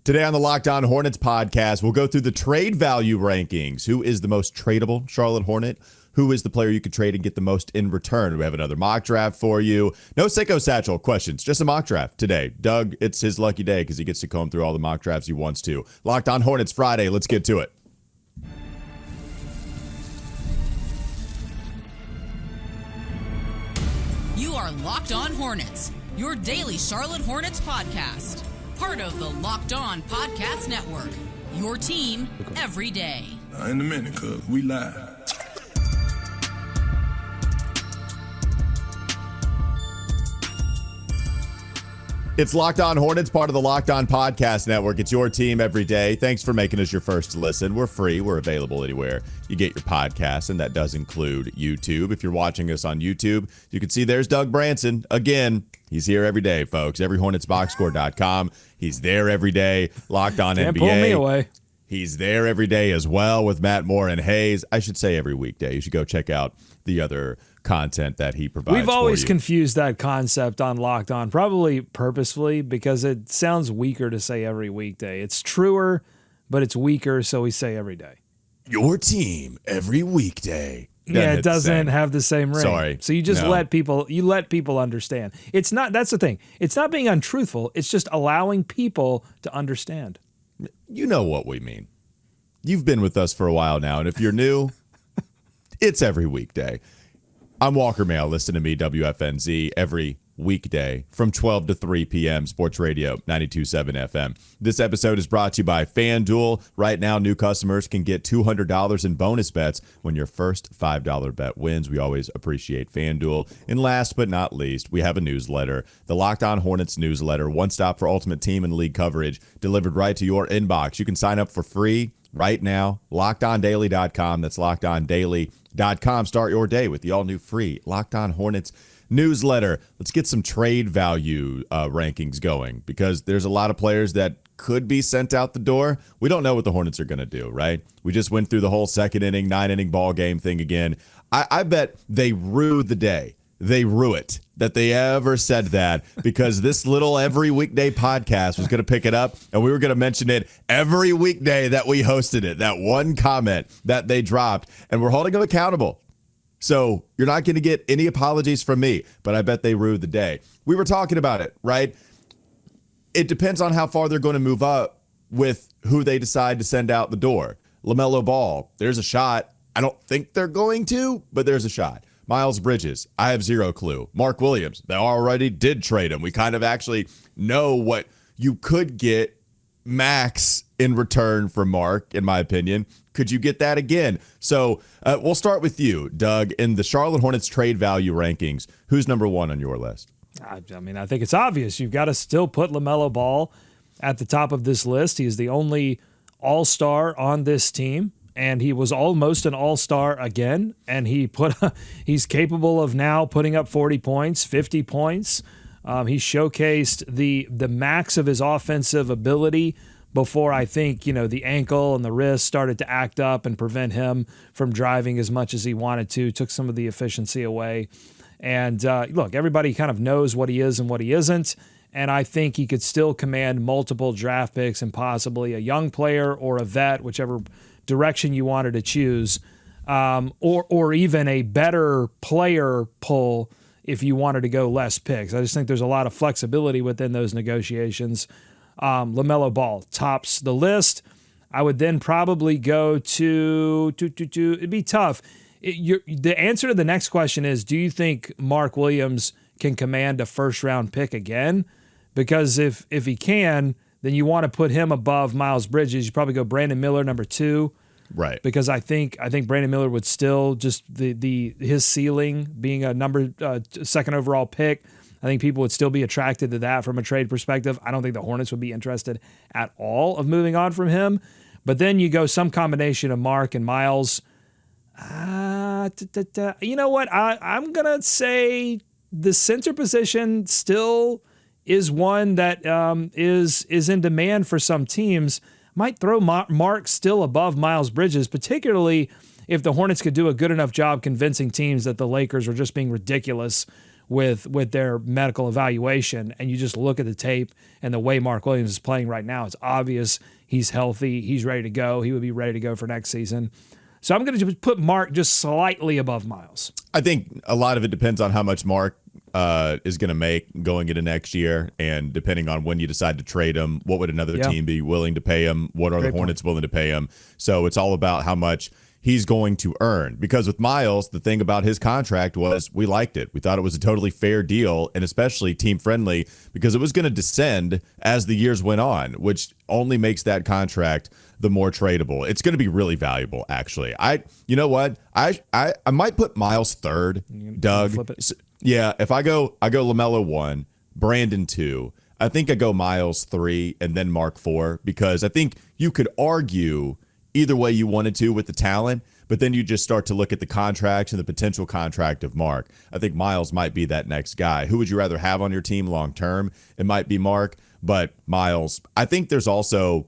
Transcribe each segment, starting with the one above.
Today on the Locked On Hornets podcast, we'll go through the trade value rankings. Who is the most tradable Charlotte Hornet? Who is the player you could trade and get the most in return? We have another mock draft for you. No Sicko Satchel questions, just a mock draft today. Doug, it's his lucky day because he gets to comb through all the mock drafts he wants to. Locked On Hornets Friday. Let's get to it. You are Locked On Hornets, your daily Charlotte Hornets podcast. Part of the Locked On Podcast Network, your team every day. In a minute, cuz we live. It's Locked On Hornets, part of the Locked On Podcast Network. It's your team every day. Thanks for making us your first listen. We're free. We're available anywhere you get your podcasts, and that does include YouTube. If you're watching us on YouTube, you can see there's Doug Branson. Again, he's here every day, folks. Everyhornetsboxscore.com. He's there every day. Locked On Can't NBA. pull me away. He's there every day as well with Matt Moore and Hayes. I should say every weekday. You should go check out the other content that he provides. We've always for you. confused that concept on Locked On, probably purposefully, because it sounds weaker to say every weekday. It's truer, but it's weaker, so we say every day. Your team every weekday. Yeah, it doesn't have the same ring. Sorry. So you just let people understand. It's not, that's the thing. It's not being untruthful. It's just allowing people to understand. You know what we mean. You've been with us for a while now, and if you're new, it's every weekday. I'm Walker Mehl. Listen to me, WFNZ, every weekday from 12 to 3 p.m. Sports Radio 92.7 FM. This episode is brought to you by FanDuel. Right now, new customers can get $200 in bonus bets when your first $5 bet wins. We always appreciate FanDuel. And last but not least, we have a newsletter, the Locked On Hornets newsletter, one stop for ultimate team and league coverage, delivered right to your inbox. You can sign up for free right now, LockedOnDaily.com. That's LockedOnDaily.com. Start your day with the all-new free Locked On Hornets newsletter. Let's get some trade value rankings going, because there's a lot of players that could be sent out the door. We don't know what the Hornets are going to do, right? We just went through the whole second inning, 9-inning ball game thing again. I bet they rue the day. They rue it that they ever said that, because this little every weekday podcast was going to pick it up, and we were going to mention it every weekday that we hosted it, that one comment that they dropped, and we're holding them accountable. So you're not going to get any apologies from me, but I bet they rue the day. We were talking about it, right? It depends on how far they're going to move up with who they decide to send out the door. LaMelo Ball, there's a shot. I don't think they're going to, but there's a shot. Miles Bridges, I have zero clue. Mark Williams, they already did trade him. We kind of actually know what you could get max in return for Mark, in my opinion. Could you get that again? So we'll start with you, Doug. In the Charlotte Hornets trade value rankings, who's number one on your list? I mean, I think it's obvious. You've got to still put LaMelo Ball at the top of this list. He is the only all-star on this team, and he was almost an all-star again, and he's capable of now putting up 40 points, 50 points. He showcased the max of his offensive ability before, I think, the ankle and the wrist started to act up and prevent him from driving as much as he wanted to, took some of the efficiency away. And look, everybody kind of knows what he is and what he isn't, and I think he could still command multiple draft picks and possibly a young player or a vet, whichever direction you wanted to choose, or even a better player pull if you wanted to go less picks. I just think there's a lot of flexibility within those negotiations. LaMelo Ball tops the list. I would then probably go to it'd be tough. The answer to the next question is, do you think Mark Williams can command a first-round pick again? Because if he can, then you want to put him above Miles Bridges. You probably go Brandon Miller number 2. Right. Because I think Brandon Miller would still just his ceiling being a second overall pick. I think people would still be attracted to that from a trade perspective. I don't think the Hornets would be interested at all of moving on from him. But then you go some combination of Mark and Miles. You know what? I'm going to say the center position still is one that is in demand for some teams. Might throw Mark still above Miles Bridges, particularly if the Hornets could do a good enough job convincing teams that the Lakers are just being ridiculous with their medical evaluation, and you just look at the tape and the way Mark Williams is playing right now, it's obvious he's healthy, he's ready to go. He would be ready to go for next season. So I'm going to put Mark just slightly above Miles. I think a lot of it depends on how much Mark is going to make going into next year, and depending on when you decide to trade him, what would another team be willing to pay him? What are the Hornets willing to pay him? So it's all about how much he's going to earn. Because with Miles, the thing about his contract was we liked it. We thought it was a totally fair deal, and especially team friendly, because it was going to descend as the years went on, which only makes that contract the more tradable. It's going to be really valuable, actually. You know what? I might put Miles third, Doug. Flip it. Yeah, if I go LaMelo 1, Brandon 2. I think I go Miles 3 and then Mark 4, because I think you could argue either way you wanted to with the talent, but then you just start to look at the contracts and the potential contract of Mark. I think Miles might be that next guy. Who would you rather have on your team long term? It might be Mark, but Miles, I think there's also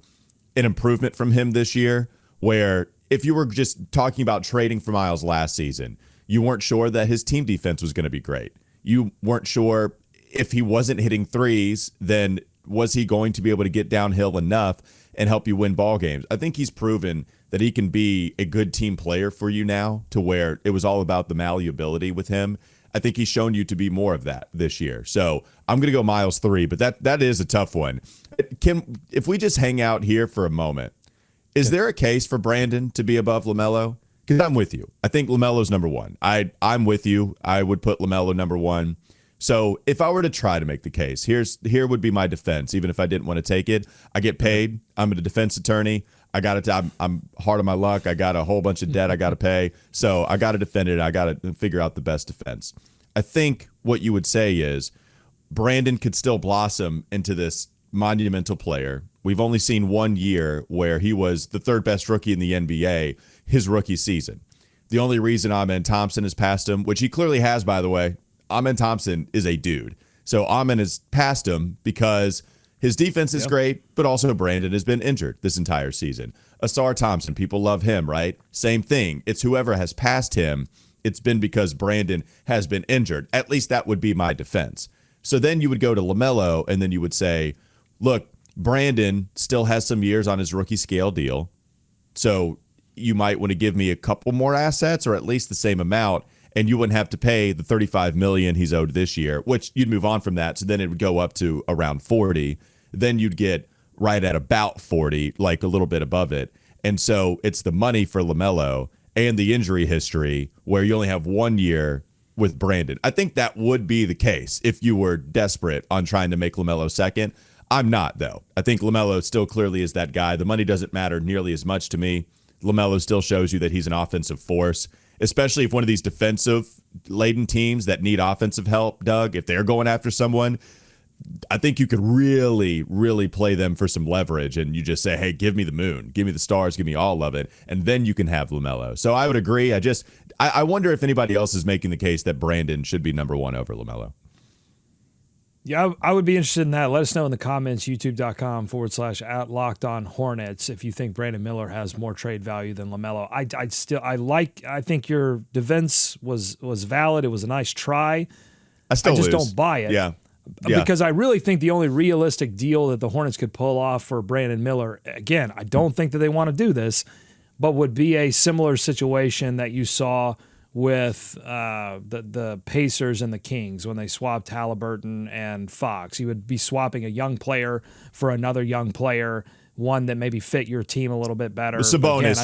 an improvement from him this year, where if you were just talking about trading for Miles last season, you weren't sure that his team defense was going to be great. You weren't sure if he wasn't hitting threes, then was he going to be able to get downhill enough and help you win ball games? I think he's proven that he can be a good team player for you now, to where it was all about the malleability with him. I think he's shown you to be more of that this year. So I'm going to go Miles 3, but that is a tough one. If we just hang out here for a moment, is there a case for Brandon to be above LaMelo? Because I'm with you. I think LaMelo's number 1. I'm with you. I would put LaMelo number 1. So if I were to try to make the case, here would be my defense. Even if I didn't want to take it, I get paid. I'm a defense attorney. I'm hard on my luck. I got a whole bunch of debt I got to pay. So I got to defend it. I got to figure out the best defense. I think what you would say is Brandon could still blossom into this monumental player. We've only seen 1 year where he was the third best rookie in the NBA his rookie season. The only reason Amen Thompson has passed him, which he clearly has, by the way, Amen Thompson is a dude. So Amen has passed him because his defense is great, but also Brandon has been injured this entire season. Asar Thompson, people love him, right? Same thing. It's whoever has passed him, it's been because Brandon has been injured. At least that would be my defense. So then you would go to LaMelo, and then you would say, look, Brandon still has some years on his rookie scale deal. So you might want to give me a couple more assets, or at least the same amount, and you wouldn't have to pay the $35 million he's owed this year, which you'd move on from that. So then it would go up to around 40. Then you'd get right at about 40, like a little bit above it. And so it's the money for LaMelo and the injury history where you only have 1 year with Brandon. I think that would be the case if you were desperate on trying to make LaMelo second. I'm not, though. I think LaMelo still clearly is that guy. The money doesn't matter nearly as much to me. LaMelo still shows you that he's an offensive force, especially if one of these defensive-laden teams that need offensive help, Doug, if they're going after someone, I think you could really, really play them for some leverage, and you just say, hey, give me the moon, give me the stars, give me all of it, and then you can have LaMelo. So I would agree. I wonder if anybody else is making the case that Brandon should be number 1 over LaMelo. Yeah, I would be interested in that. Let us know in the comments, youtube.com/@LockedOnHornets, if you think Brandon Miller has more trade value than LaMelo. I think your defense was valid. It was a nice try. I just don't buy it. Yeah. Because I really think the only realistic deal that the Hornets could pull off for Brandon Miller, again, I don't think that they want to do this, but would be a similar situation that you saw with the Pacers and the Kings when they swapped Halliburton and Fox. You would be swapping a young player for another young player, one that maybe fit your team a little bit better. Sabonis,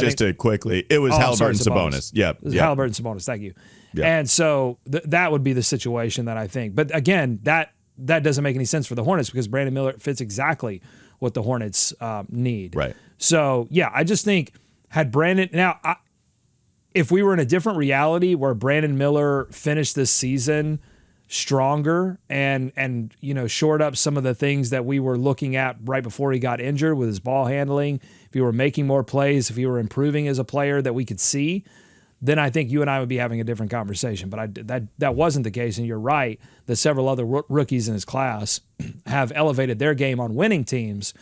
it was Halliburton Sabonis. Yeah. Halliburton Sabonis, thank you. Yep. And so that would be the situation that I think. But again, that doesn't make any sense for the Hornets because Brandon Miller fits exactly what the Hornets need. Right. So, yeah, I just think had Brandon – now, if we were in a different reality where Brandon Miller finished this season stronger and shored up some of the things that we were looking at right before he got injured with his ball handling, if he were making more plays, if he were improving as a player that we could see, then I think you and I would be having a different conversation. But that wasn't the case, and you're right that several other rookies in his class have elevated their game on winning teams.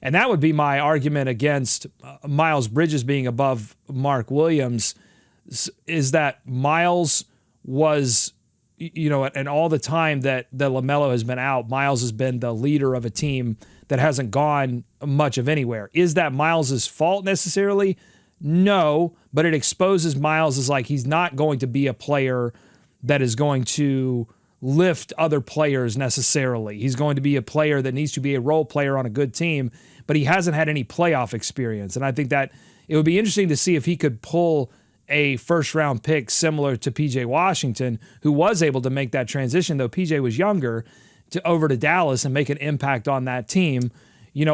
And that would be my argument against Miles Bridges being above Mark Williams, is that Miles was and all the time that LaMelo has been out, Miles has been the leader of a team that hasn't gone much of anywhere. Is that Miles's fault necessarily? No, but it exposes Miles as like he's not going to be a player that is going to lift other players necessarily. He's going to be a player that needs to be a role player on a good team, but he hasn't had any playoff experience. And I think that it would be interesting to see if he could pull a first-round pick similar to P.J. Washington, who was able to make that transition, though P.J. was younger, over to Dallas and make an impact on that team.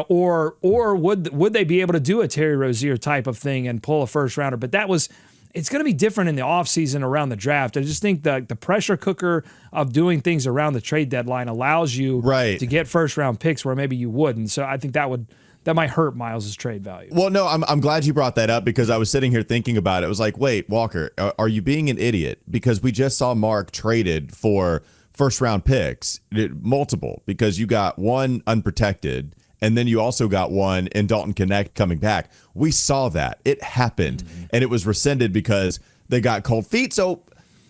Or would they be able to do a Terry Rozier type of thing and pull a first-rounder? But it's going to be different in the offseason around the draft. I just think the pressure cooker of doing things around the trade deadline allows you to get first-round picks where maybe you wouldn't. So I think that might hurt Miles' trade value. Well, no, I'm glad you brought that up because I was sitting here thinking about it. I was like, wait, Walker, are you being an idiot? Because we just saw Mark traded for first-round picks, multiple, because you got one unprotected, and then you also got one in Dalton Connect coming back. We saw that. It happened, and it was rescinded because they got cold feet. So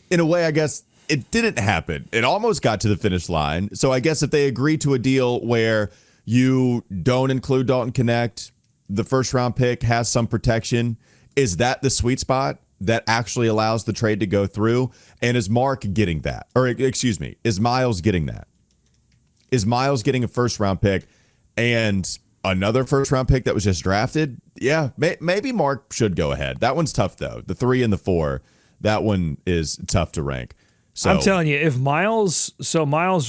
in a way, I guess it didn't happen. It almost got to the finish line. So I guess if they agree to a deal where you don't include Dalton Connect, the first-round pick has some protection, is that the sweet spot that actually allows the trade to go through? And is Mark getting that? Or excuse me, is Miles getting that? Is Miles getting a first-round pick and another first-round pick that was just drafted? Yeah, maybe Mark should go ahead. That one's tough, though. The 3 and the 4, that one is tough to rank. So I'm telling you, if Miles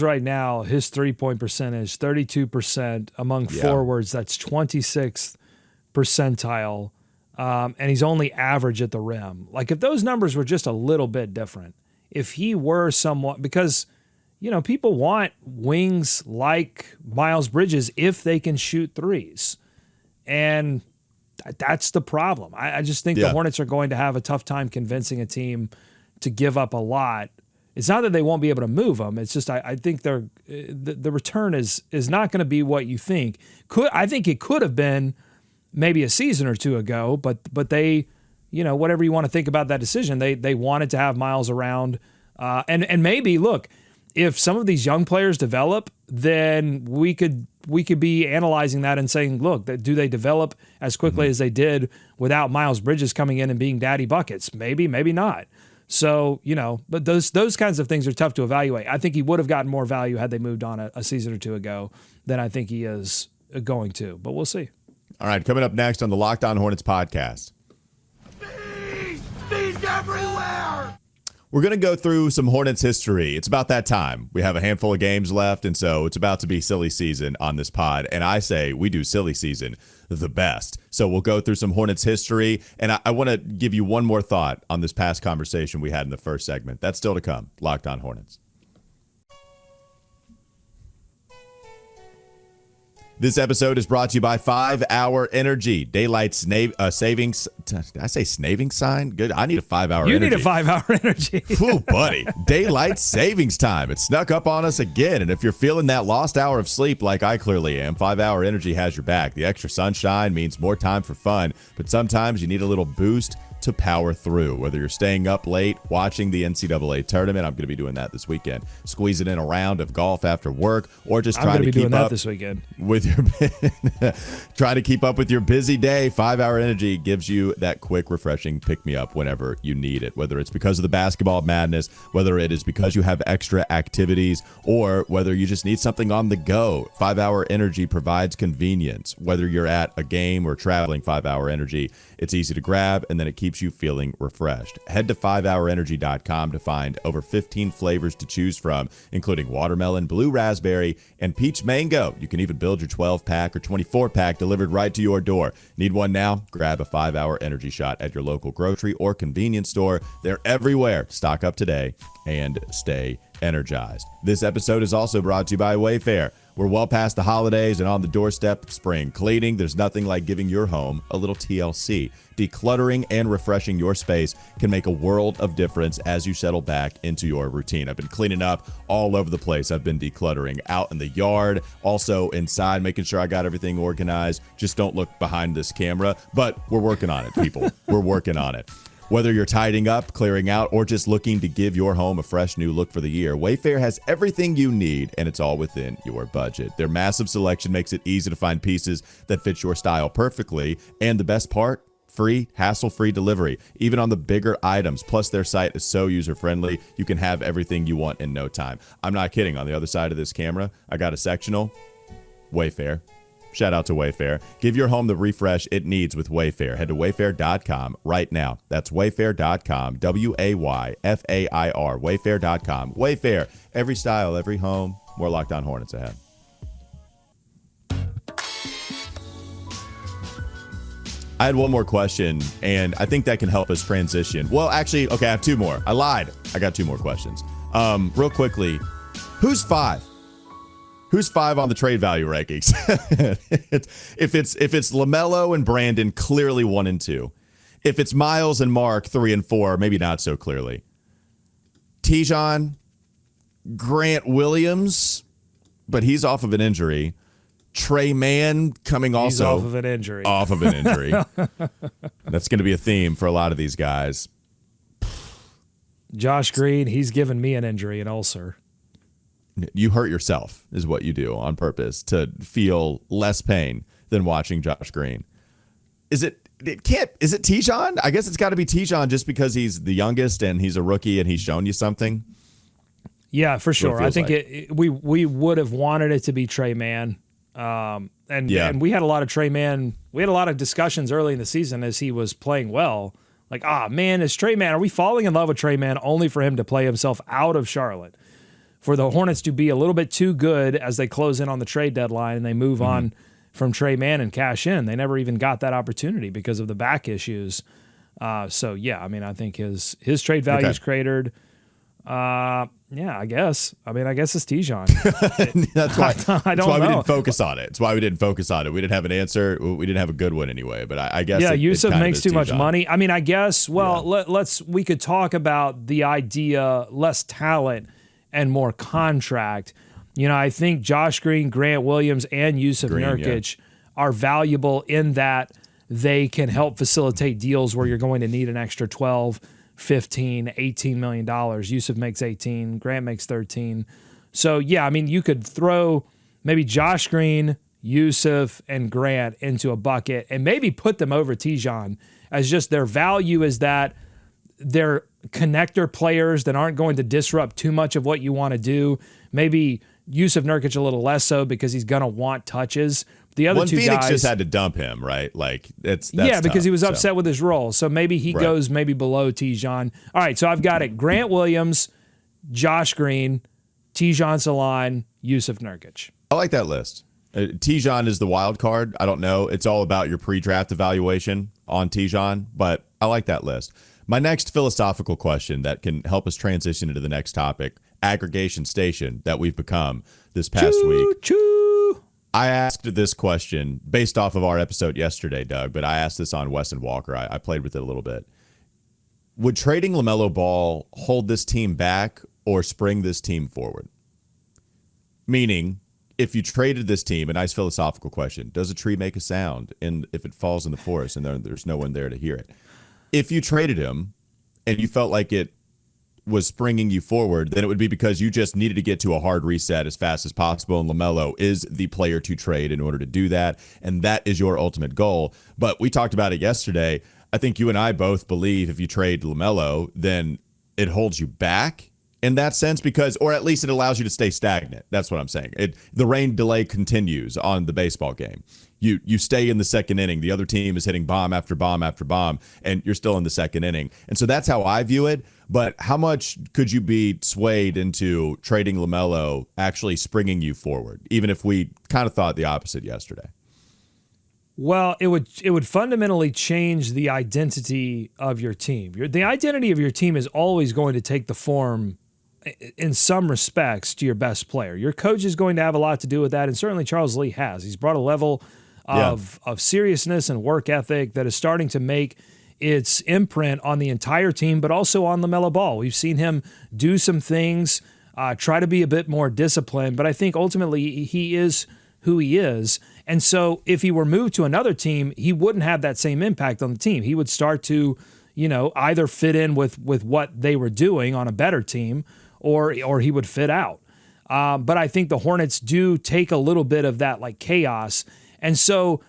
right now, his 3-point percentage, 32% among forwards, that's 26th percentile, and he's only average at the rim. Like if those numbers were just a little bit different, if he were somewhat, because people want wings like Miles Bridges if they can shoot threes. And that's the problem. I just think the Hornets are going to have a tough time convincing a team to give up a lot. It's not that they won't be able to move them. It's just I think the return is not going to be what you think. I think it could have been maybe a season or two ago, but they, whatever you want to think about that decision, they wanted to have Miles around. And maybe, look, if some of these young players develop, then we could be analyzing that and saying, look, do they develop as quickly as they did without Miles Bridges coming in and being daddy buckets? Maybe, maybe not. So, but those kinds of things are tough to evaluate. I think he would have gotten more value had they moved on a season or two ago than I think he is going to, but we'll see. All right, coming up next on the Locked On Hornets podcast. Bees everywhere! We're going to go through some Hornets history. It's about that time. We have a handful of games left, and so it's about to be silly season on this pod. And I say we do silly season the best. So we'll go through some Hornets history, and I want to give you one more thought on this past conversation we had in the first segment. That's still to come. Locked On Hornets. This episode is brought to you by 5 Hour Energy. Daylight savings. Did I say snaving sign? Good. I need a 5 Hour Energy. You need a 5 Hour Energy. Ooh, buddy. Daylight savings time. It snuck up on us again. And if you're feeling that lost hour of sleep like I clearly am, 5 Hour Energy has your back. The extra sunshine means more time for fun, but sometimes you need a little boost to power through. Whether you're staying up late, watching the NCAA tournament, I'm going to be doing that this weekend, squeezing in a round of golf after work, or just trying to keep up this weekend with your trying to keep up with your busy day. 5 Hour Energy gives you that quick, refreshing pick-me-up whenever you need it, whether it's because of the basketball madness, whether it is because you have extra activities, or whether you just need something on the go. 5 Hour Energy provides convenience. Whether you're at a game or traveling, 5 Hour Energy, it's easy to grab, and then it keeps you feeling refreshed. Head to 5hourenergy.com to find over 15 flavors to choose from, including watermelon, blue raspberry, and peach mango. You can even build your 12-pack or 24-pack delivered right to your door. Need one now? Grab a 5 Hour Energy shot at your local grocery or convenience store. They're everywhere. Stock up today and stay energized. This episode is also brought to you by Wayfair. We're well past the holidays and on the doorstep of spring cleaning. There's nothing like giving your home a little TLC. Decluttering and refreshing your space can make a world of difference as you settle back into your routine. I've been cleaning up all over the place. I've been decluttering out in the yard, also inside, making sure I got everything organized. Just don't look behind this camera, but we're working on it, people. We're working on it. Whether you're tidying up, clearing out, or just looking to give your home a fresh new look for the year, Wayfair has everything you need, and it's all within your budget. Their massive selection makes it easy to find pieces that fit your style perfectly, and the best part, free, hassle-free delivery, even on the bigger items. Plus, their site is so user-friendly, you can have everything you want in no time. I'm not kidding. On the other side of this camera, I got a sectional. Wayfair. Shout out to Wayfair. Give your home the refresh it needs with Wayfair. Head to wayfair.com right now. That's wayfair.com. Wayfair. Wayfair.com. Wayfair. Every style, every home. More Locked On Hornets ahead. I had one more question, and I think that can help us transition. Well, actually, okay, I have two more. I lied. I got two more questions. Real quickly, who's 5? Who's 5 on the trade value rankings? if it's LaMelo and Brandon, clearly 1 and 2. If it's Miles and Mark, 3 and 4, maybe not so clearly. Tijon, Grant Williams, but he's off of an injury. Trey Mann coming also he's off of an injury. Off of an injury. That's going to be a theme for a lot of these guys. Josh Green, he's given me an injury, an ulcer. You hurt yourself is what you do on purpose to feel less pain than watching Josh Green. Is it Tijon? I guess it's got to be Tijon just because he's the youngest and he's a rookie and he's shown you something. Yeah, for sure. I think we would have wanted it to be Trey Mann. And we had a lot of Trey Mann. We had a lot of discussions early in the season as he was playing well. Like, is Trey Mann, are we falling in love with Trey Mann only for him to play himself out of Charlotte? For the Hornets to be a little bit too good as they close in on the trade deadline and they move on from Trey Mann and cash in. They never even got that opportunity because of the back issues. I think his trade value is cratered. I guess. I guess it's Tijon. That's why. I don't know. We know. didn't focus on it. It's why we didn't focus on it. We didn't have an answer. We didn't have a good one anyway. But I guess. Yeah, Yusuf makes too much Tijon. money. I guess. Well, we could talk about the idea less talent and more contract. I think Josh Green, Grant Williams, and Yusuf Nurkic are valuable in that they can help facilitate deals where you're going to need an extra 12, 15, $18 million. Yusuf makes 18, Grant makes 13. So, you could throw maybe Josh Green, Yusuf, and Grant into a bucket and maybe put them over Tijon as just their value is that they're connector players that aren't going to disrupt too much of what you want to do. Maybe Yusuf Nurkic a little less so because he's going to want touches. The other two Phoenix guys just had to dump him, right? Like that's because tough, he was upset with his role. So maybe he goes below Tijon. All right, so I've got it. Grant Williams, Josh Green, Tijon Salan, Yusuf Nurkic. I like that list. Tijon is the wild card. I don't know. It's all about your pre-draft evaluation on Tijon, but I like that list. My next philosophical question that can help us transition into the next topic, aggregation station that we've become this past week. I asked this question based off of our episode yesterday, Doug, but I asked this on Wes and Walker. I played with it a little bit. Would trading LaMelo Ball hold this team back or spring this team forward? Meaning, if you traded this team, a nice philosophical question, does a tree make a sound if it falls in the forest and there's no one there to hear it? If you traded him and you felt like it was springing you forward, then it would be because you just needed to get to a hard reset as fast as possible, and LaMelo is the player to trade in order to do that, and that is your ultimate goal. But we talked about it yesterday. I think you and I both believe if you trade LaMelo, then it holds you back in that sense or at least it allows you to stay stagnant. That's what I'm saying. The rain delay continues on the baseball game. You stay in the second inning. The other team is hitting bomb after bomb after bomb, and you're still in the second inning. And so that's how I view it. But how much could you be swayed into trading LaMelo actually springing you forward, even if we kind of thought the opposite yesterday? Well, it would fundamentally change the identity of your team. The identity of your team is always going to take the form, in some respects, to your best player. Your coach is going to have a lot to do with that, and certainly Charles Lee has. He's brought a level of seriousness and work ethic that is starting to make its imprint on the entire team, but also on LaMelo Ball. We've seen him do some things, try to be a bit more disciplined, but I think ultimately he is who he is. And so if he were moved to another team, he wouldn't have that same impact on the team. He would start to, either fit in with what they were doing on a better team, or he would fit out. But I think the Hornets do take a little bit of that like chaos. And so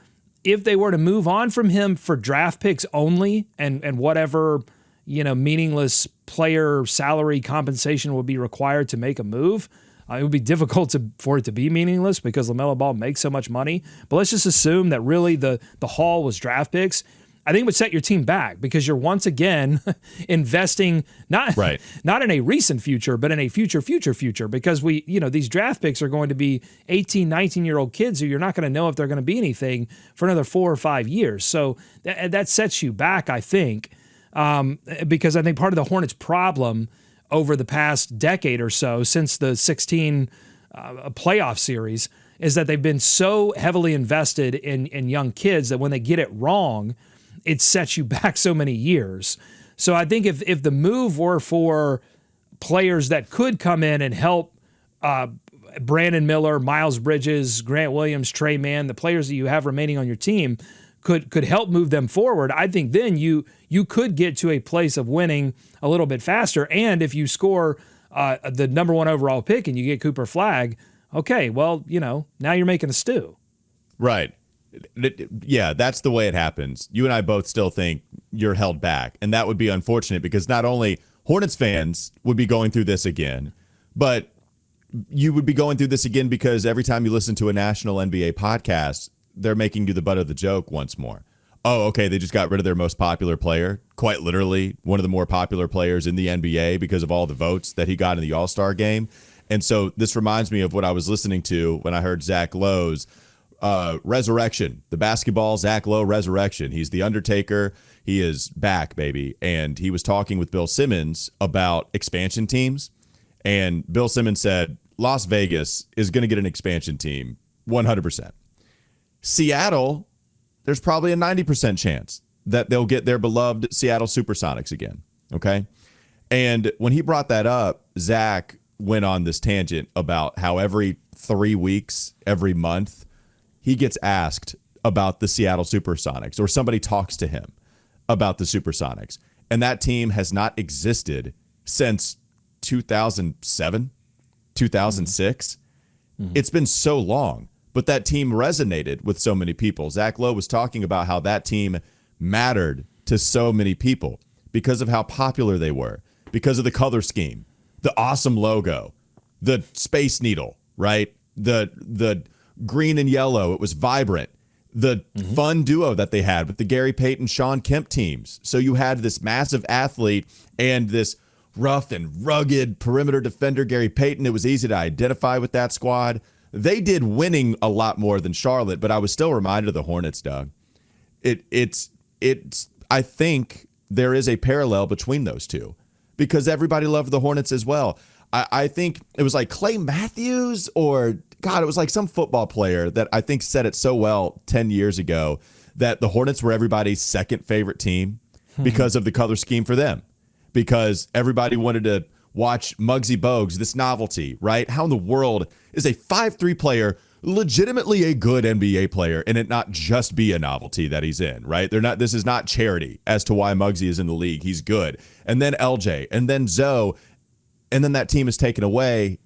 if they were to move on from him for draft picks only and whatever, meaningless player salary compensation would be required to make a move, it would be difficult for it to be meaningless because LaMelo Ball makes so much money. But let's just assume that really the haul was draft picks. I think it would set your team back because you're once again investing not in a recent future, but in a future, because these draft picks are going to be 18, 19-year-old kids who you're not going to know if they're going to be anything for another 4 or 5 years. So that sets you back, I think, because I think part of the Hornets' problem over the past decade or so, since the 16 playoff series, is that they've been so heavily invested in young kids that when they get it wrong, it sets you back so many years. So I think if the move were for players that could come in and help Brandon Miller, Miles Bridges, Grant Williams, Trey Mann, the players that you have remaining on your team could help move them forward, I think then you could get to a place of winning a little bit faster. And if you score the number 1 overall pick and you get Cooper Flagg, okay, well, now you're making a stew. Right. Yeah, that's the way it happens. You and I both still think you're held back, and that would be unfortunate because not only Hornets fans would be going through this again, but you would be going through this again because every time you listen to a national NBA podcast, they're making you the butt of the joke once more. Oh, okay, they just got rid of their most popular player, quite literally one of the more popular players in the NBA because of all the votes that he got in the All-Star game. And so this reminds me of what I was listening to when I heard Zach Lowe's resurrection, the basketball Zach Lowe resurrection. He's the Undertaker. He is back, baby. And he was talking with Bill Simmons about expansion teams. And Bill Simmons said, Las Vegas is going to get an expansion team 100%. Seattle, there's probably a 90% chance that they'll get their beloved Seattle Supersonics again. Okay. And when he brought that up, Zach went on this tangent about how every 3 weeks, every month, he gets asked about the Seattle Supersonics or somebody talks to him about the Supersonics. And that team has not existed since 2007, 2006. Mm-hmm. It's been so long, but that team resonated with so many people. Zach Lowe was talking about how that team mattered to so many people because of how popular they were, because of the color scheme, the awesome logo, the Space Needle, right? The green and yellow. It was vibrant. The fun duo that they had with the Gary Payton, Sean Kemp teams. So you had this massive athlete and this rough and rugged perimeter defender, Gary Payton. It was easy to identify with that squad. They did winning a lot more than Charlotte, but I was still reminded of the Hornets, Doug. It's. I think there is a parallel between those two because everybody loved the Hornets as well. I think it was like Clay Matthews or God, it was like some football player that I think said it so well 10 years ago that the Hornets were everybody's second favorite team because of the color scheme for them, because everybody wanted to watch Muggsy Bogues, this novelty, right? How in the world is a 5'3" player legitimately a good NBA player and it not just be a novelty that he's in, right? This is not charity as to why Muggsy is in the league. He's good. And then LJ and then Zoe. And then that team is taken away,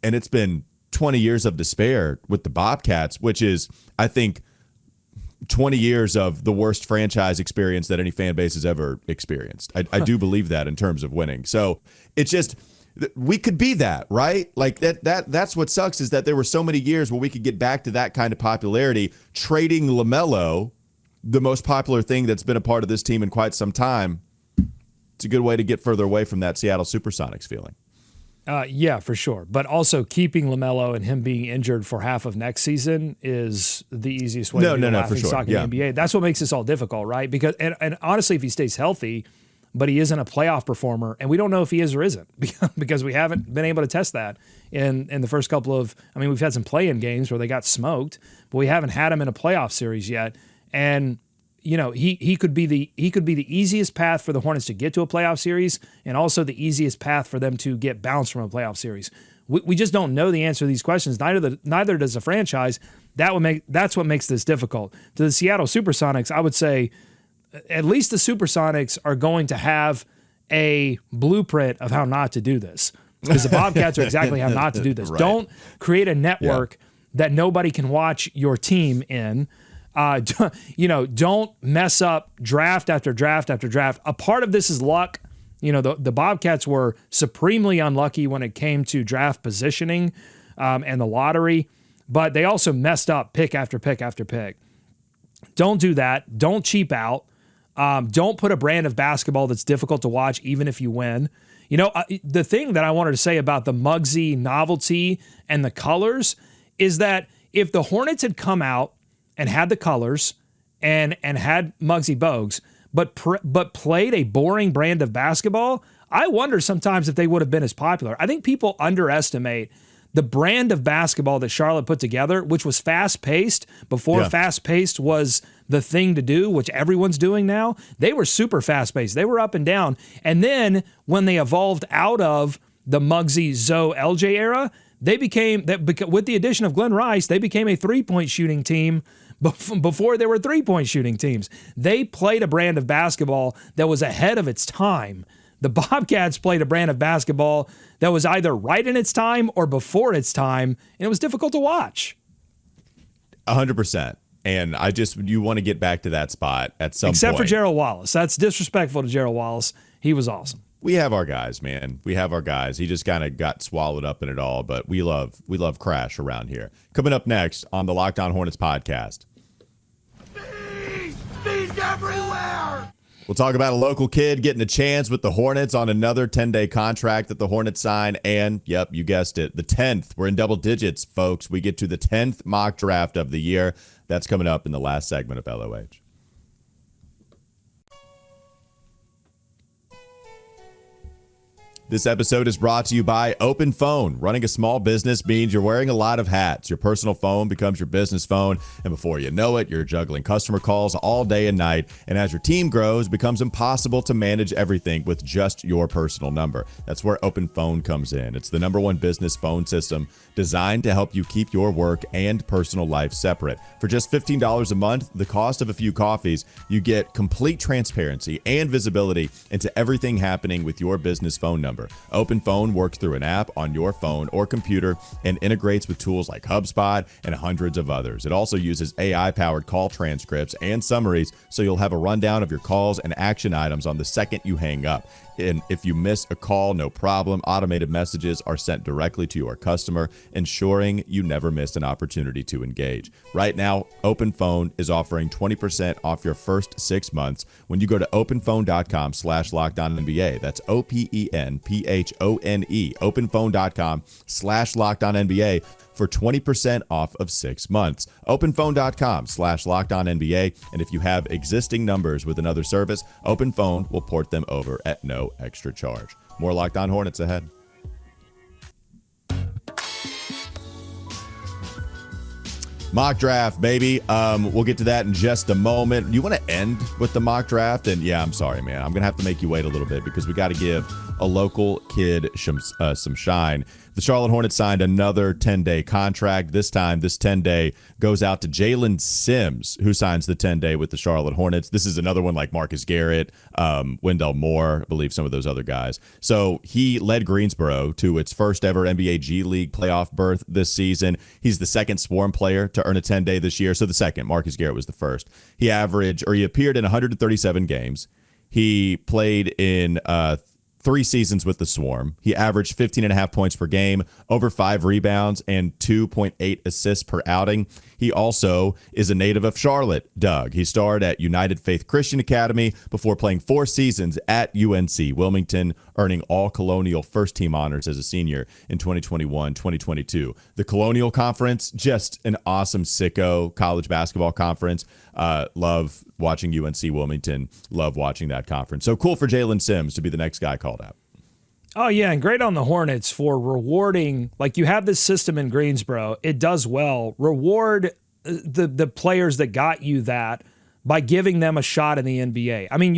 and it's been 20 years of despair with the Bobcats, which is, I think, 20 years of the worst franchise experience that any fan base has ever experienced. I do believe that in terms of winning. So it's just, we could be that, right? Like that's what sucks is that there were so many years where we could get back to that kind of popularity. Trading LaMelo, the most popular thing that's been a part of this team in quite some time, it's a good way to get further away from that Seattle Supersonics feeling. Yeah, for sure. But also keeping LaMelo and him being injured for half of next season is the easiest way to be laughing stock in the NBA. That's what makes this all difficult, right? Because and honestly, if he stays healthy, but he isn't a playoff performer, and we don't know if he is or isn't because we haven't been able to test that in the first couple of. I mean, we've had some play-in games where they got smoked, but we haven't had him in a playoff series yet. And he could be the easiest path for the Hornets to get to a playoff series, and also the easiest path for them to get bounced from a playoff series. We just don't know the answer to these questions. Neither does the franchise. That's what makes this difficult. To the Seattle Supersonics, I would say at least the Supersonics are going to have a blueprint of how not to do this, because the Bobcats are exactly how not to do this. Right. Don't create a network that nobody can watch your team in. Don't mess up draft after draft after draft. A part of this is luck. The Bobcats were supremely unlucky when it came to draft positioning and the lottery, but they also messed up pick after pick after pick. Don't do that. Don't cheap out. Don't put a brand of basketball that's difficult to watch, even if you win. The thing that I wanted to say about the Muggsy novelty and the colors is that if the Hornets had come out and had the colors and had Muggsy Bogues, but played a boring brand of basketball, I wonder sometimes if they would have been as popular. I think people underestimate the brand of basketball that Charlotte put together, which was fast-paced before fast-paced was the thing to do, which everyone's doing now. They were super fast-paced. They were up and down. And then when they evolved out of the Muggsy, Zoe, LJ era, they became, with the addition of Glenn Rice, they became a three-point shooting team before there were three-point shooting teams. They played a brand of basketball that was ahead of its time. The Bobcats played a brand of basketball that was either right in its time or before its time, and it was difficult to watch. 100%. And you want to get back to that spot at some point. Except for Gerald Wallace. That's disrespectful to Gerald Wallace. He was awesome. We have our guys, man. We have our guys. He just kind of got swallowed up in it all, but we love Crash around here. Coming up next on the Locked On Hornets podcast. Bees everywhere! We'll talk about a local kid getting a chance with the Hornets on another 10-day contract that the Hornets sign. And, yep, you guessed it, the 10th. We're in double digits, folks. We get to the 10th mock draft of the year. That's coming up in the last segment of LOH. This episode is brought to you by Open Phone. Running a small business means you're wearing a lot of hats. Your personal phone becomes your business phone, and before you know it, you're juggling customer calls all day and night. And as your team grows, it becomes impossible to manage everything with just your personal number. That's where Open Phone comes in. It's the #1 business phone system designed to help you keep your work and personal life separate. For just $15 a month, the cost of a few coffees, you get complete transparency and visibility into everything happening with your business phone number. Open Phone works through an app on your phone or computer and integrates with tools like HubSpot and hundreds of others. It also uses AI-powered call transcripts and summaries, so you'll have a rundown of your calls and action items on the second you hang up. And if you miss a call, no problem. Automated messages are sent directly to your customer, ensuring you never miss an opportunity to engage. Right now, Open Phone is offering 20% off your first 6 months when you go to openphone.com/LockedOnNBA. That's OPENPHONE, openphone.com/LockedOnNBA for 20% off of 6 months. Openphone.com/LockedOnNBA. And if you have existing numbers with another service, Open Phone will port them over at no extra charge. More Locked On Hornets ahead. Mock draft, baby. We'll get to that in just a moment. You want to end with the mock draft? And yeah, I'm sorry, man. I'm going to have to make you wait a little bit because we got to give a local kid some shine. The Charlotte Hornets signed another 10-day contract. This time, this 10-day goes out to Jalen Sims, who signs the 10-day with the Charlotte Hornets. This is another one like Marcus Garrett, Wendell Moore, I believe some of those other guys. So he led Greensboro to its first ever NBA G League playoff berth this season. He's the second Swarm player to earn a 10-day this year. So the second, Marcus Garrett was the first. He appeared in 137 games. He played in 3 seasons with the Swarm. He averaged 15.5 points per game, over 5 rebounds, and 2.8 assists per outing. He also is a native of Charlotte, Doug. He starred at United Faith Christian Academy before playing 4 seasons at UNC Wilmington, earning all Colonial first-team honors as a senior in 2021-2022. The Colonial Conference, just an awesome sicko college basketball conference. Love watching UNC Wilmington. Love watching that conference. So cool for Jalen Sims to be the next guy called out. Oh, yeah, and great on the Hornets for rewarding. Like, you have this system in Greensboro. It does well. Reward the players that got you that by giving them a shot in the NBA. I mean,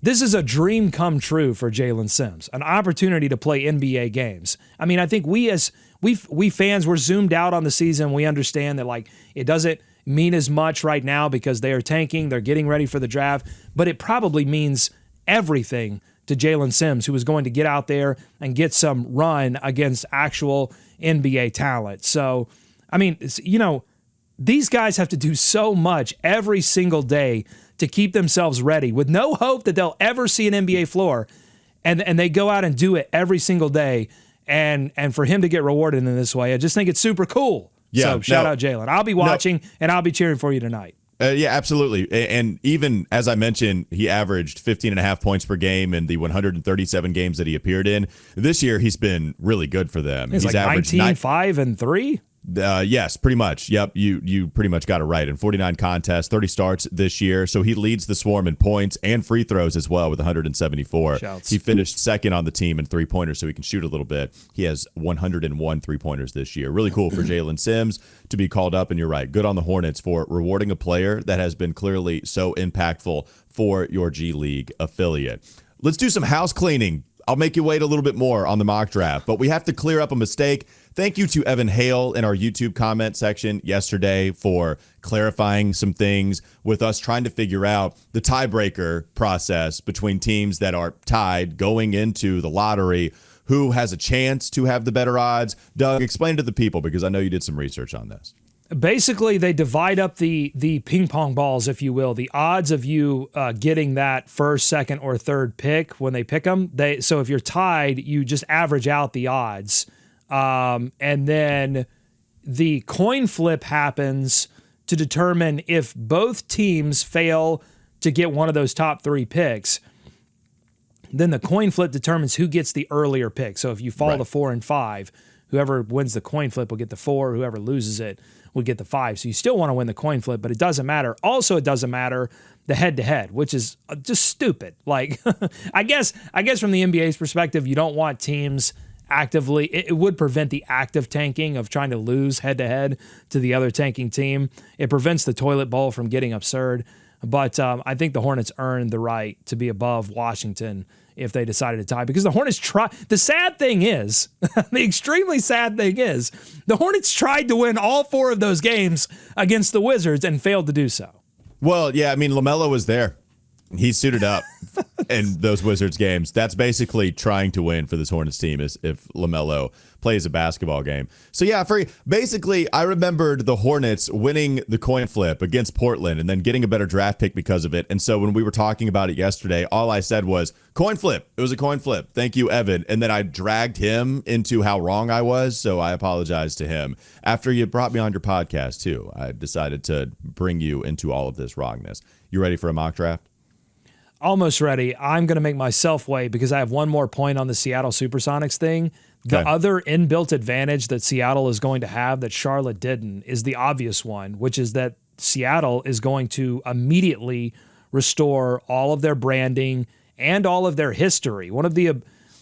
this is a dream come true for Jalen Sims, an opportunity to play NBA games. I mean, I think we fans, we're zoomed out on the season. We understand that, like, it doesn't mean as much right now because they are tanking, they're getting ready for the draft, but it probably means everything to Jalen Sims, who is going to get out there and get some run against actual NBA talent. So, I mean, these guys have to do so much every single day to keep themselves ready with no hope that they'll ever see an NBA floor. And they go out and do it every single day. And for him to get rewarded in this way, I just think it's super cool. Yeah, so shout out Jalen. I'll be watching and I'll be cheering for you tonight. Yeah, absolutely. And even as I mentioned, he averaged 15.5 points per game in the 137 games that he appeared in. This year, he's been really good for them. He's like averaged 19, 5, and 3. Yes, pretty much. Yep, you pretty much got it right. In 49 contests, 30 starts this year. So he leads the swarm in points and free throws as well with 174. Shouts. He finished second on the team in three-pointers, so he can shoot a little bit. He has 101 three-pointers this year. Really cool for Jalen Sims to be called up, and you're right. Good on the Hornets for rewarding a player that has been clearly so impactful for your G League affiliate. Let's do some house cleaning. I'll make you wait a little bit more on the mock draft, but we have to clear up a mistake. Thank you to Evan Hale in our YouTube comment section yesterday for clarifying some things with us trying to figure out the tiebreaker process between teams that are tied going into the lottery. Who has a chance to have the better odds? Doug, explain to the people because I know you did some research on this. Basically, they divide up the ping pong balls, if you will, the odds of you getting that first, second, or third pick when they pick them. So if you're tied, you just average out the odds. And then the coin flip happens to determine if both teams fail to get one of those top 3 picks. Then the coin flip determines who gets the earlier pick. So if you fall to 4 and 5, whoever wins the coin flip will get the 4. Whoever loses it will get the 5. So you still want to win the coin flip, but it doesn't matter. Also, it doesn't matter the head-to-head, which is just stupid. Like, I guess from the NBA's perspective, you don't want teams actively. It would prevent the active tanking of trying to lose head-to-head to the other tanking team. It prevents the toilet bowl from getting absurd. But I think the Hornets earned the right to be above Washington if they decided to tie, because the Hornets try. The sad thing is, the extremely sad thing is, the Hornets tried to win all 4 of those games against the Wizards and failed to do so. Well, yeah, I mean, LaMelo was there. He suited up in those Wizards games. That's basically trying to win for this Hornets team is if LaMelo plays a basketball game. So, yeah, basically, I remembered the Hornets winning the coin flip against Portland and then getting a better draft pick because of it. And so when we were talking about it yesterday, all I said was, coin flip. It was a coin flip. Thank you, Evan. And then I dragged him into how wrong I was, so I apologize to him. After you brought me on your podcast, too, I decided to bring you into all of this wrongness. You ready for a mock draft? Almost ready. I'm going to make myself wait because I have one more point on the Seattle Supersonics thing. The other inbuilt advantage that Seattle is going to have that Charlotte didn't is the obvious one, which is that Seattle is going to immediately restore all of their branding and all of their history.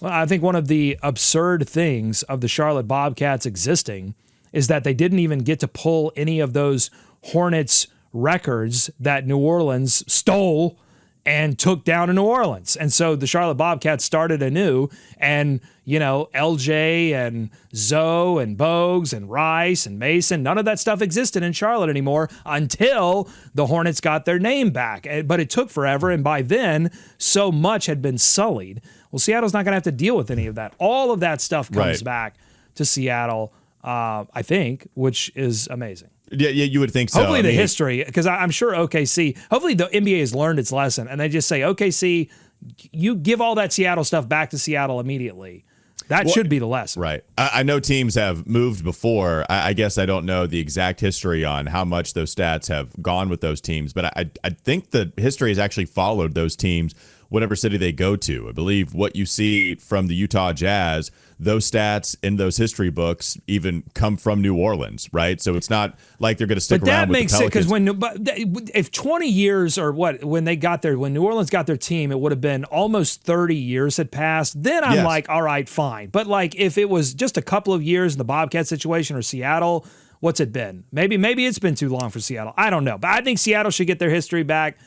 I think one of the absurd things of the Charlotte Bobcats existing is that they didn't even get to pull any of those Hornets records that New Orleans stole and took down in New Orleans. And so the Charlotte Bobcats started anew, and, LJ and Zoe and Bogues and Rice and Mason, none of that stuff existed in Charlotte anymore until the Hornets got their name back. But it took forever, and by then, so much had been sullied. Well, Seattle's not going to have to deal with any of that. All of that stuff comes back to Seattle, I think, which is amazing. Yeah, you would think so. Hopefully the history, because I'm sure OKC, hopefully the NBA has learned its lesson, and they just say, OKC, you give all that Seattle stuff back to Seattle immediately. That should be the lesson. Right. I know teams have moved before. I guess I don't know the exact history on how much those stats have gone with those teams, but I think the history has actually followed those teams whatever city they go to. I believe what you see from the Utah Jazz, those stats in those history books even come from New Orleans, right? So it's not like they're going to stick around with the Pelicans. But that makes sense, because if 20 years or when New Orleans got their team, it would have been almost 30 years had passed. Then I'm like, all right, fine. But like if it was just a couple of years in the Bobcat situation or Seattle, what's it been? Maybe it's been too long for Seattle. I don't know. But I think Seattle should get their history back.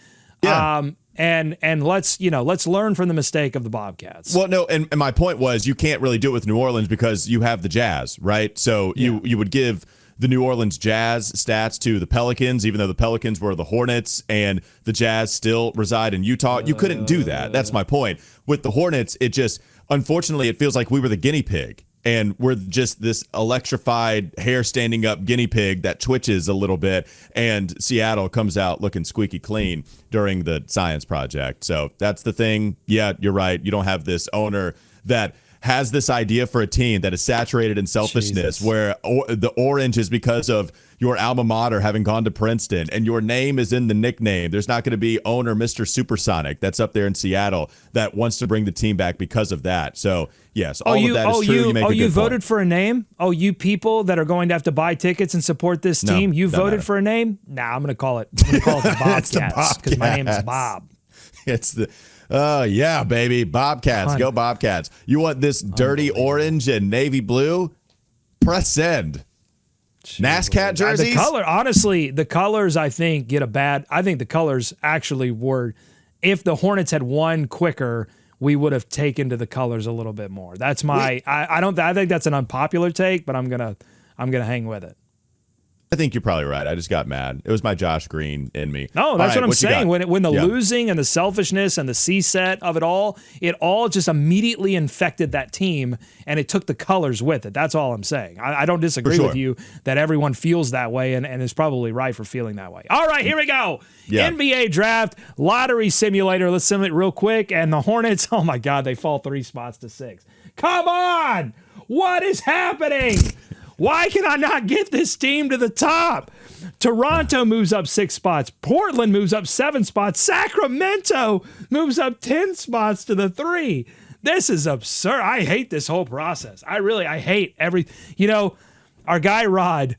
Yeah. And let's learn from the mistake of the Bobcats. Well, no, and my point was you can't really do it with New Orleans because you have the Jazz, right? So you would give the New Orleans Jazz stats to the Pelicans, even though the Pelicans were the Hornets and the Jazz still reside in Utah. You couldn't do that. That's my point. With the Hornets, it just, unfortunately, it feels like we were the guinea pig. And we're just this electrified, hair standing up guinea pig that twitches a little bit. And Seattle comes out looking squeaky clean during the science project. So that's the thing. Yeah, you're right. You don't have this owner that has this idea for a team that is saturated in selfishness, where the orange is because of your alma mater having gone to Princeton and your name is in the nickname. There's not going to be owner Mr. Supersonic that's up there in Seattle that wants to bring the team back because of that. So, yes, all of that is true. You make a good you voted point. for a name? Oh, you people that are going to have to buy tickets and support this team, you voted for a name? Nah, I'm going to call it the Bobcats because my name is Bob. It's the... Oh, yeah, baby. Bobcats. Go Bobcats. You want this dirty orange and navy blue? Press send. NASCAR jerseys? The color, honestly, the colors, I think, get a bad. I think the colors actually were, if the Hornets had won quicker, we would have taken to the colors a little bit more. That's my, I think that's an unpopular take, but I'm going to hang with it. I think you're probably right. I just got mad. It was my Josh Green in me. No, that's what I'm saying. When the losing and the selfishness and the C-set of it all just immediately infected that team, and it took the colors with it. That's all I'm saying. I don't disagree with you that everyone feels that way and is probably right for feeling that way. All right, here we go. Yeah. NBA draft, lottery simulator. Let's simulate real quick. And the Hornets, oh my God, they fall 3 spots to 6. Come on! What is happening? Why can I not get this team to the top? Toronto moves up 6 spots. Portland moves up 7 spots. Sacramento moves up 10 spots to the 3. This is absurd. I hate this whole process. I hate our guy Rod,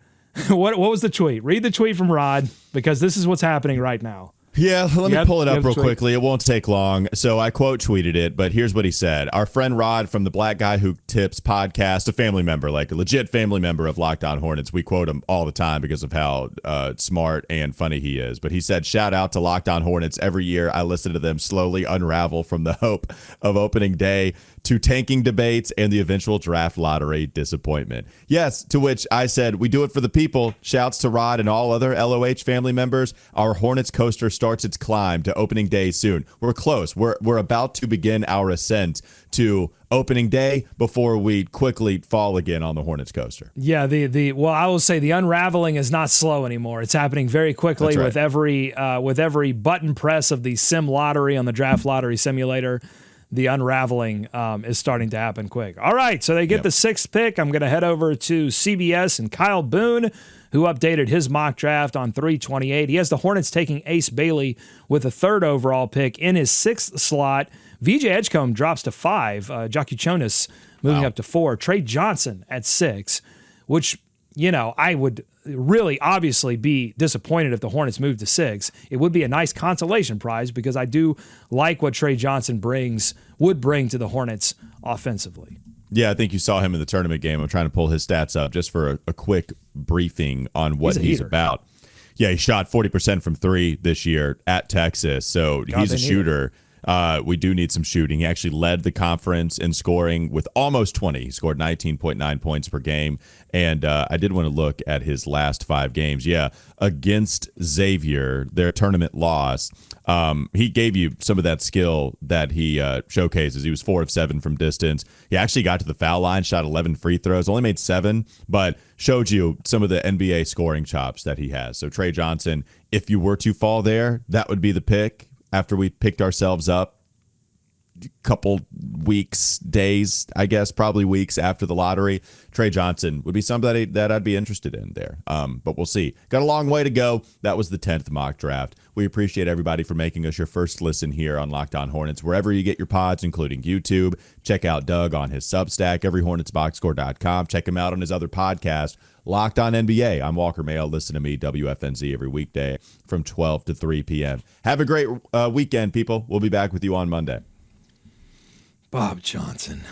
what was the tweet? Read the tweet from Rod, because this is what's happening right now. Yeah, let me pull it up real quickly. It won't take long. So I quote tweeted it, but here's what he said. Our friend Rod from the Black Guy Who Tips podcast, a family member, like a legit family member of Locked On Hornets. We quote him all the time because of how smart and funny he is. But he said, shout out to Locked On Hornets. Every year I listen to them slowly unravel from the hope of opening day to tanking debates and the eventual draft lottery disappointment. Yes, to which I said, we do it for the people. Shouts to Rod and all other LOH family members. Our Hornets coaster starts its climb to opening day soon. We're close. We're about to begin our ascent to opening day before we quickly fall again on the Hornets coaster. Yeah, well, I will say the unraveling is not slow anymore. It's happening very quickly with every button press of the sim lottery on the draft lottery simulator. The unraveling is starting to happen quick. All right, so they get the 6th pick. I'm going to head over to CBS and Kyle Boone, who updated his mock draft on 3/28. He has the Hornets taking Ace Bailey with a 3rd overall pick in his 6th slot. VJ Edgecombe drops to 5. Jokic moving up to 4. Trey Johnson at 6, which, I would really obviously be disappointed if the Hornets moved to 6. It would be a nice consolation prize because I do like what Trey Johnson would bring to the Hornets offensively. Yeah, I think you saw him in the tournament game. I'm trying to pull his stats up just for a quick briefing on what he's about. Yeah, he shot 40% from 3 this year at Texas, so he's a shooter. We do need some shooting. He actually led the conference in scoring with almost 20. He scored 19.9 points per game. And I did want to look at his last 5 games. Yeah, against Xavier, their tournament loss, he gave you some of that skill that he showcases. He was 4 of 7 from distance. He actually got to the foul line, shot 11 free throws, only made 7, but showed you some of the NBA scoring chops that he has. So Trey Johnson, if you were to fall there, that would be the pick. After we picked ourselves up a couple weeks, days, I guess, probably weeks after the lottery, Trey Johnson would be somebody that I'd be interested in there. But we'll see. Got a long way to go. That was the 10th mock draft. We appreciate everybody for making us your first listen here on Locked On Hornets, wherever you get your pods, including YouTube. Check out Doug on his Substack, everyhornetsboxscore.com. Check him out on his other podcast, Locked On NBA. I'm Walker Mehl. Listen to me, WFNZ, every weekday from 12 to 3 p.m. Have a great weekend, people. We'll be back with you on Monday. Bob Johnson.